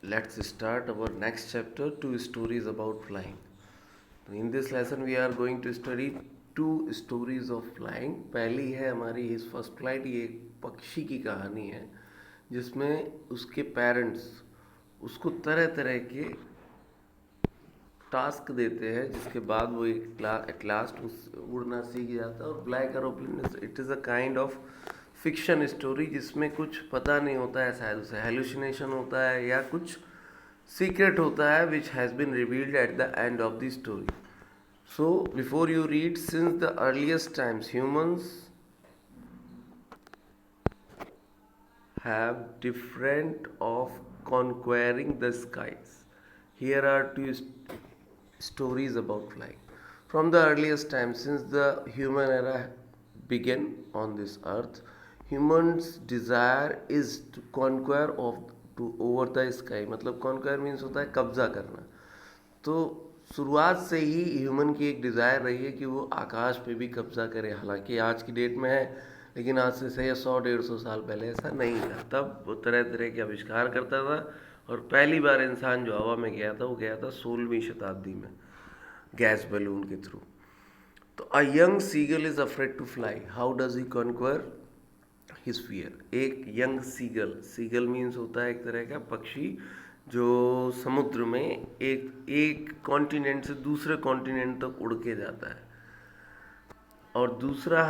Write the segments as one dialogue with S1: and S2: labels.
S1: let's start our next chapter, two stories about flying. So in this lesson we are going to study two stories of flying. पहली है हमारी his first flight. ये एक पक्षी की कहानी है जिसमें उसके पेरेंट्स उसको तरह तरह के टास्क देते हैं, जिसके बाद वो एट लास्ट उस उड़ना सीख जाता है। और black aeroplane it is a kind of fiction story जिसमें कुछ पता नहीं होता है, शायद उसे हेलुसिनेशन होता है या कुछ सीक्रेट होता है which has been revealed at the end of the story. So before you read, since the earliest times humans have different of conquering the skies. Here are two stories about flying. From the earliest time, since the human era began on this earth, humans desire is to conquer of to over the sky. मतलब conquer means होता है कब्जा करना. तो शुरुआत से ही human की एक डिज़ायर रही है कि वो आकाश पे भी कब्जा करे. हालांकि आज की डेट में है, लेकिन आज से सही 100-150 साल पहले ऐसा नहीं था. तब वो तरह तरह के आविष्कार करता था और पहली बार इंसान जो हवा में गया था वो गया था 16वीं शताब्दी में गैस बैलून के थ्रू. तो a young seagull is afraid to fly. How does he conquer his fear. एक यंग सीगल, सीगल मीन्स होता है एक तरह का पक्षी जो समुद्र में एक एक कॉन्टिनेंट से दूसरे कॉन्टिनेंट तक उड़ के जाता है. और दूसरा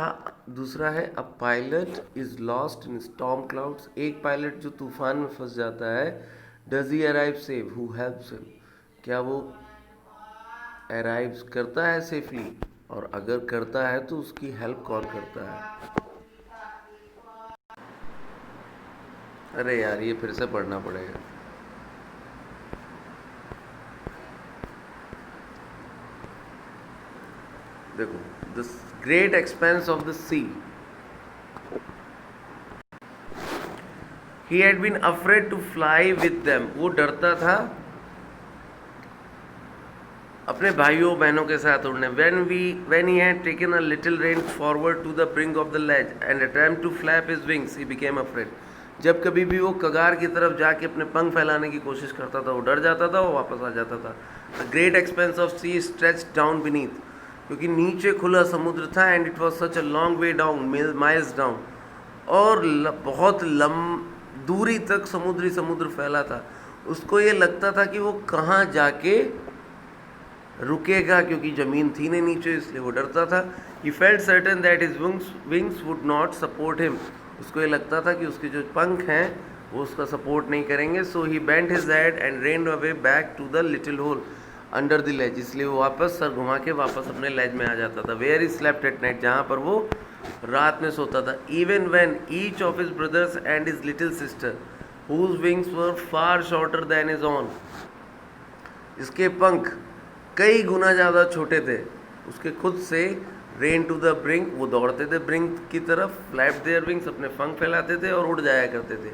S1: दूसरा है a pilot is lost in storm clouds. एक पायलट जो तूफान में फंस जाता है. Does he arrive safe, who helps him. क्या वो अराइव करता है सेफली, और अगर करता है तो उसकी हेल्प कौन करता है. अरे यार ये फिर से पढ़ना पड़ेगा. देखो, the great expanse of the sea. He had been afraid to fly with them. वो डरता था अपने भाइयों बहनों के साथ उड़ने. When he had taken a little range forward to the brink of the ledge and attempt to flap his wings, he became afraid. जब कभी भी वो कगार की तरफ जाके अपने पंख फैलाने की कोशिश करता था, वो डर जाता था, वो वापस आ जाता था. The great expanse of sea stretched down beneath. क्योंकि नीचे खुला समुद्र था and it was such a long way down, miles down. और बहुत दूरी तक समुद्र फैला था. उसको ये लगता था कि वो कहाँ जाके रुकेगा, क्योंकि ज़मीन थी नहीं नीचे, इसलिए वो डरता था. He felt certain that his wings would not support him. उसको ये लगता था कि उसके जो पंख हैं वो उसका सपोर्ट नहीं करेंगे. So he bent his head and ran away back to the little hole under the ledge. इसलिए वो वापस सर घुमा के वापस अपने लेज में आ जाता था. Where he slept at night, जहाँ पर वो रात में सोता था. Even when each of his brothers and his little sister whose wings were far shorter than his own. इसके पंख कई गुना ज़्यादा छोटे थे उसके खुद से. रेन टू द ब्रिंक, वो दौड़ते थे ब्रिंक की तरफ. फ्लैप देयर विंग्स, अपने पंख फैलाते थे और उड़ जाया करते थे.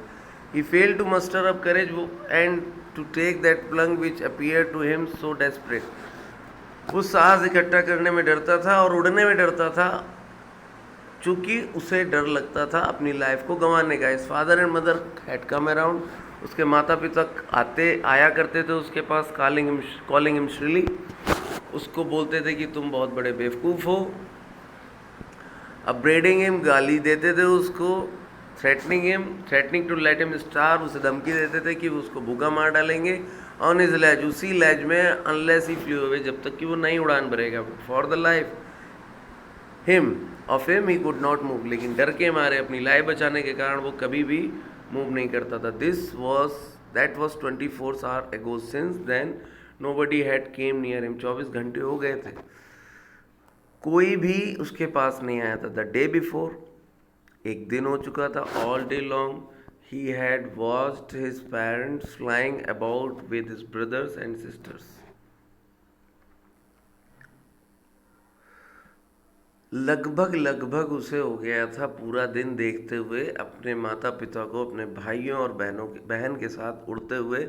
S1: He fail to muster up courage and to take that plunge which appear to him so desperate. वो साहस इकट्ठा करने में डरता था और उड़ने में डरता था, चूँकि उसे डर लगता था अपनी लाइफ को गंवाने का. इस father and mother had come around. उसके माता पिता आया करते थे उसके पास. कॉलिंग हिम श्रीली, उसको बोलते थे कि तुम बहुत बड़े बेवकूफ़ हो. अपब्रेडिंग हिम, गाली देते थे उसको. Threatening to let him starve, उसे धमकी देते थे कि वो उसको भूखा मार डालेंगे. ऑन हिज लेज, उसी लेज में, अनलेस ही फ्लू अवे, जब तक कि वो नहीं उड़ान भरेगा. For the life of him he could not move. लेकिन डर के मारे, अपनी लाइफ बचाने के कारण वो कभी भी मूव नहीं करता था. That was 24 hour ago. Since then nobody had came near him. 24 घंटे हो गए थे, कोई भी उसके पास नहीं आया था. द डे बिफोर, एक दिन हो चुका था. All day long he had watched his parents flying about with his brothers and sisters. लगभग उसे हो गया था पूरा दिन देखते हुए अपने माता पिता को अपने भाइयों और बहन के साथ उड़ते हुए,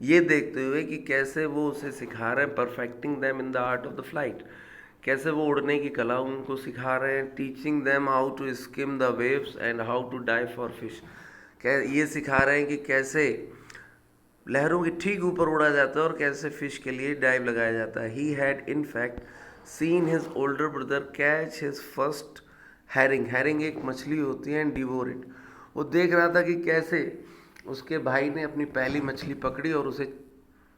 S1: ये देखते हुए कि कैसे वो उसे सिखा रहे हैं. Perfecting them in the art of the flight, कैसे वो उड़ने की कला उनको सिखा रहे हैं. Teaching them how to skim the waves and how to dive for fish. ये सिखा रहे हैं कि कैसे लहरों के ठीक ऊपर उड़ा जाता है और कैसे फिश के लिए डाइव लगाया जाता है. He had in fact seen his older brother catch his first herring. Herring एक मछली होती है. And devour it. वो देख रहा था कि कैसे उसके भाई ने अपनी पहली मछली पकड़ी और उसे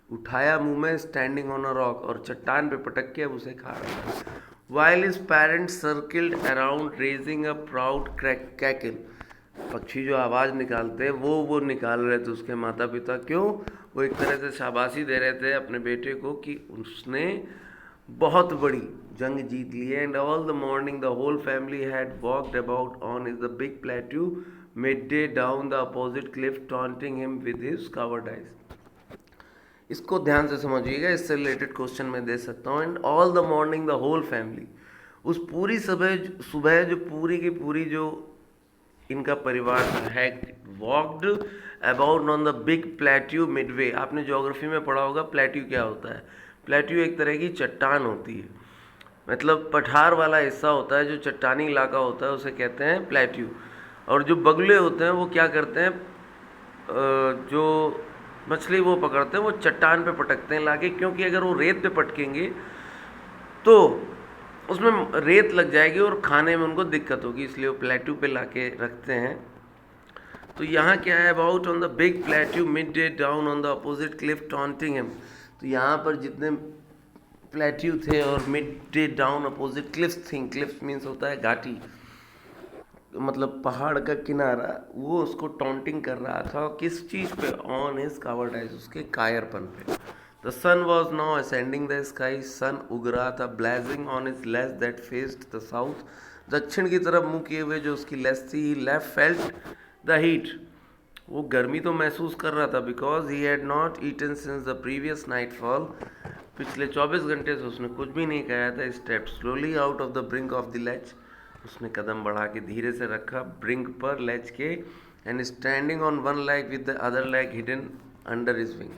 S1: उठाया मुंह में, स्टैंडिंग ऑन अ रॉक, और चट्टान पे पटक के अब उसे खा रहा था. While his parents circled around raising a proud cackle. पक्षी जो आवाज़ निकालते हैं वो निकाल रहे थे उसके माता पिता. क्यों? वो एक तरह से शाबाशी दे रहे थे अपने बेटे को कि उसने बहुत बड़ी जंग जीत ली है. And all the morning the whole family had walked about on is the big plateau midday down the opposite cliff taunting him with his covered eyes. इसको ध्यान से समझिएगा, इससे रिलेटेड क्वेश्चन मैं दे सकता हूँ. And all the morning the whole family, उस पूरी सुबह सुबह जो पूरी की पूरी जो इनका परिवार है, walked about on the big plateau Midway. आपने ज्योग्राफी में पढ़ा होगा प्लेट्यू क्या होता है. प्लेट्यू एक तरह की चट्टान होती है, मतलब पठार वाला हिस्सा होता है, जो चट्टानी इलाका होता है उसे कहते हैं प्लेट्यू. और जो बगुले होते हैं वो क्या करते हैं, जो मछली वो पकड़ते हैं वो चट्टान पे पटकते हैं लाके, क्योंकि अगर वो रेत पे पटकेंगे तो उसमें रेत लग जाएगी और खाने में उनको दिक्कत होगी, इसलिए वो प्लेट्यू पे लाके रखते हैं. तो यहाँ क्या है, about on the big plateau midday down on the opposite cliff taunting him. तो यहाँ पर जितने प्लेट्यू थे और mid day down opposite cliffs थी. क्लिफ्स मीन्स होता है घाटी, मतलब पहाड़ का किनारा. वो उसको टॉन्टिंग कर रहा था किस चीज़ पे, ऑन हिज कवर्ड आइज, उसके कायरपन पे. The sun was now ascending the sky. Sun उग रहा था, blazing on his ledge that faced the south. दक्षिण की तरफ मुंह किए हुए जो उसकी लेस थी. He left felt the heat. वो गर्मी तो महसूस कर रहा था, because he had not eaten since the previous nightfall. पिछले 24 घंटे से उसने कुछ भी नहीं खाया था. Step slowly out of the brink of the ledge. उसने कदम बढ़ा के धीरे से रखा ब्रिंक पर, लेच के. And standing on one leg with the other leg hidden under his wing.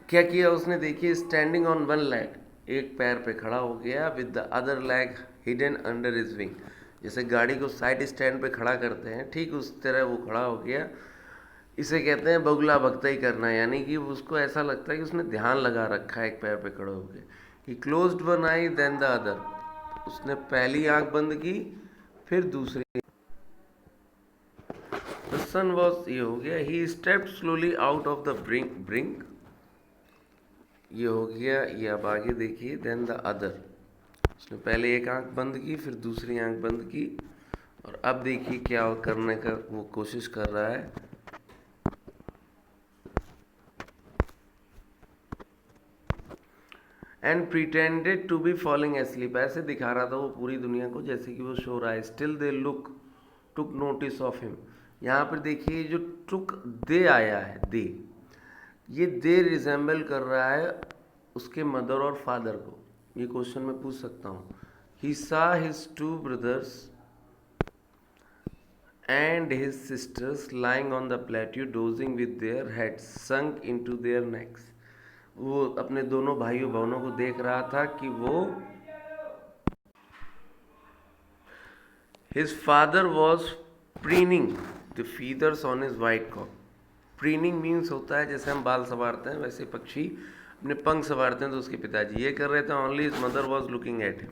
S1: क्या किया उसने, देखिए, स्टैंडिंग ऑन वन लेग, एक पैर पे खड़ा हो गया, with the other leg hidden under his wing. जैसे गाड़ी को साइड स्टैंड पे खड़ा करते हैं, ठीक उस तरह वो खड़ा हो गया. इसे कहते हैं बगुला भक्ति करना, यानी कि उसको ऐसा लगता है कि उसने ध्यान लगा रखा है एक पैर पे खड़े होके. He closed one eye then the other. उसने पहली आंख बंद की फिर दूसरी. द सन वॉज, ये हो गया. He stepped slowly out of the brink. ये हो गया. ये अब आगे देखिए, देन द अदर. उसने पहले एक आंख बंद की फिर दूसरी आंख बंद की, और अब देखिए क्या करने का वो कोशिश कर रहा है. And pretended to be falling asleep. ऐसे दिखा रहा था वो पूरी दुनिया को जैसे कि वो सो रहा है. Still they took notice of him. यहाँ पर देखिए जो टुक दे आया है, दे, ये दे रिजेंबल कर रहा है उसके मदर और फादर को. ये क्वेश्चन मैं पूछ सकता हूँ. He saw his two brothers and his sisters lying on the plateau dozing with their heads sunk into their necks. वो अपने दोनों भाइयों बहनों को देख रहा था कि वो, his father was preening the feathers on his white cock. Preening means होता है जैसे हम बाल संवारते हैं, वैसे पक्षी अपने पंख संवारते हैं. तो उसके पिताजी ये कर रहे थे. Only his mother was looking at him.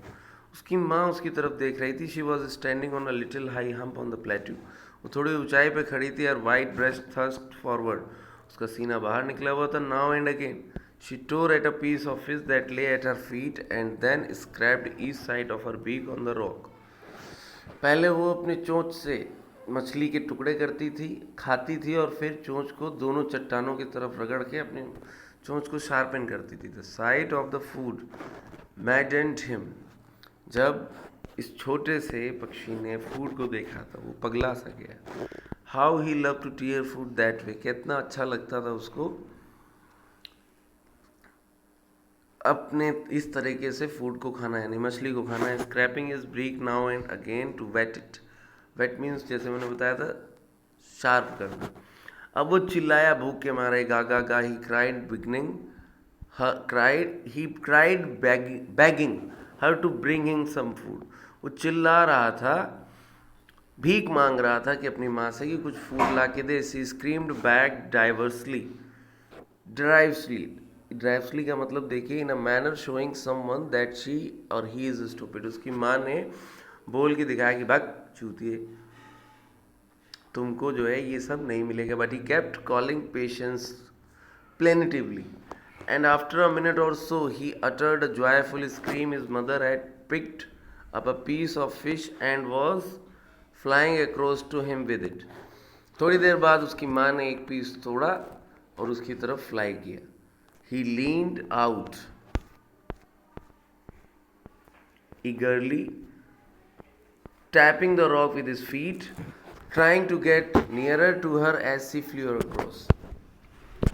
S1: उसकी माँ उसकी तरफ देख रही थी. She was standing on a little high hump on the plateau. वो थोड़ी ऊंचाई पे खड़ी थी और वाइट ब्रेस्ट थर्स्ट फॉरवर्ड. उसका सीना बाहर निकला हुआ था. Now and again she tore at a piece of fish that lay at her feet and then scraped each side of her beak on the rock. पहले वो अपनी चोंच से मछली के टुकड़े करती थी, खाती थी, और फिर चोंच को दोनों चट्टानों की तरफ रगड़ के अपनी चोंच को शार्पन करती थी. The sight of the food maddened him. जब इस छोटे से पक्षी ने फूड को देखा था वो पगला सा गया. How he love to tear food that way. कितना अच्छा लगता था उसको अपने इस तरीके से फूड को खाना, यानी मछली को खाना है. Scraping his beak now and again to whet it. Whet means जैसे मैंने बताया था शार्प करना. अब वो चिल्लाया भूख के मारे. गागा गा. He cried beginning cried begging her to bring him some food. वो चिल्ला रहा था भीख मांग रहा था कि अपनी माँ से कि कुछ फूड ला के दे. She screamed back derisively. Derisively का मतलब देखिए, in a manner showing someone that she or he is stupid. उसकी माँ ने बोल के दिखाया कि भाग चूतिए, तुमको जो है ये सब नहीं मिलेगा. But he kept calling patience plaintively, and after a minute or so he uttered a joyful scream. His mother had picked up a piece of fish and was flying across to him with it. थोड़ी देर बाद उसकी माँ ने एक piece तोड़ा और उसकी तरफ फ्लाई किया. He leaned out eagerly, tapping the rock with his feet, trying to get nearer to her as she flew across.